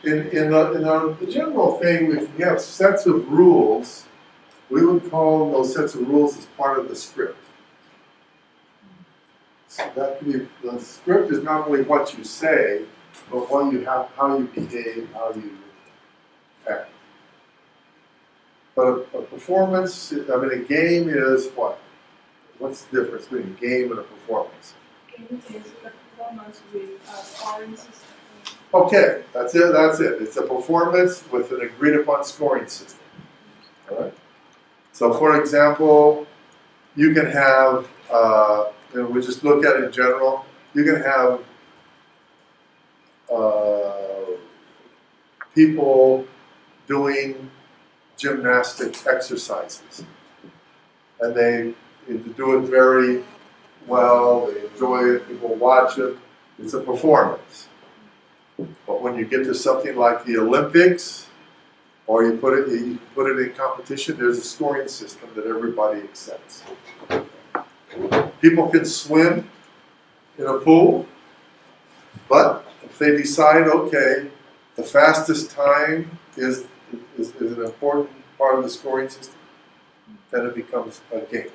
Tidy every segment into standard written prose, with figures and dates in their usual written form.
the general thing, if we have sets of rules, we would call those sets of rules as part of the script. So that could be, the script is not only what you say, but what you have, how you behave, how you act. But a performance, I mean, a game is what? What's the difference between a game and a performance? Game is a performance with a scoring system. Okay, that's it. It's a performance with an agreed upon scoring system. All right? So for example, you can have, we just look at it in general, you can have people doing gymnastic exercises. And they do it very well, they enjoy it, people watch it, it's a performance. But when you get to something like the Olympics, or you put it in competition, there's a scoring system that everybody accepts. People can swim in a pool, but if they decide, okay, the fastest time is an important part of the scoring system, then it becomes a game.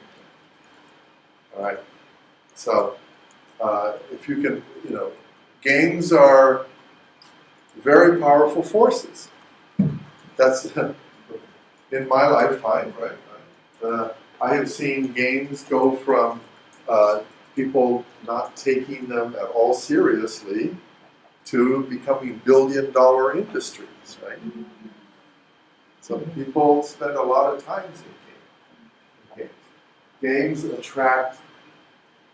All right. So if you can, games are very powerful forces. That's in my lifetime, right? I have seen games go from people not taking them at all seriously to becoming billion-dollar industries, right? So people spend a lot of time in games. Games attract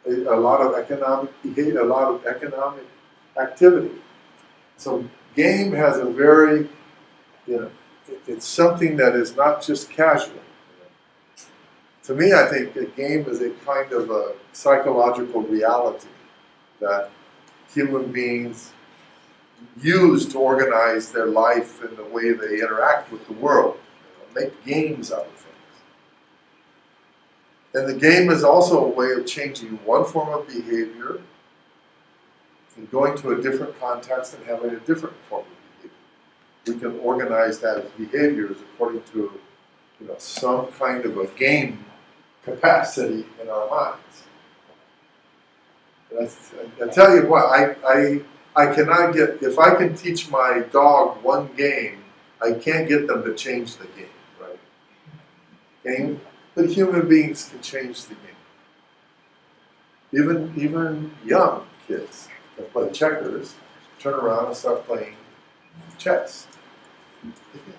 a lot of economic behavior, a lot of economic activity. So game has a very, it's something that is not just casual. To me, I think a game is a kind of a psychological reality that human beings use to organize their life and the way they interact with the world. Make games out of things. And the game is also a way of changing one form of behavior and going to a different context and having a different form of behavior. We can organize that as behaviors according to some kind of a game capacity in our minds. And I tell you what, I cannot get, if I can teach my dog one game, I can't get them to change the game, right? Game, but human beings can change the game. Even young kids that play checkers turn around and start playing chess.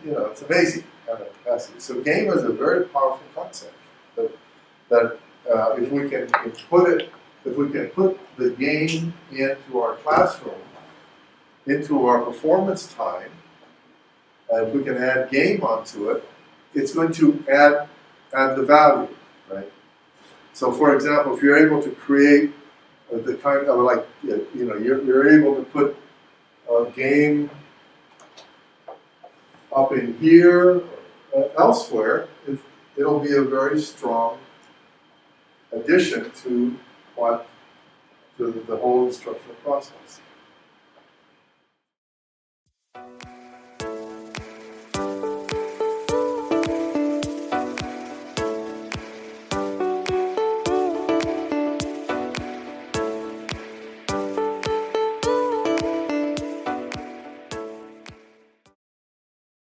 It's amazing kind of capacity. So game is a very powerful concept that if we can put the game into our classroom, into our performance time, and if we can add game onto it, it's going to add the value, right? So for example, if you're able to create the kind of you're able to put a game up in here or elsewhere, it'll be a very strong addition to the whole instructional process.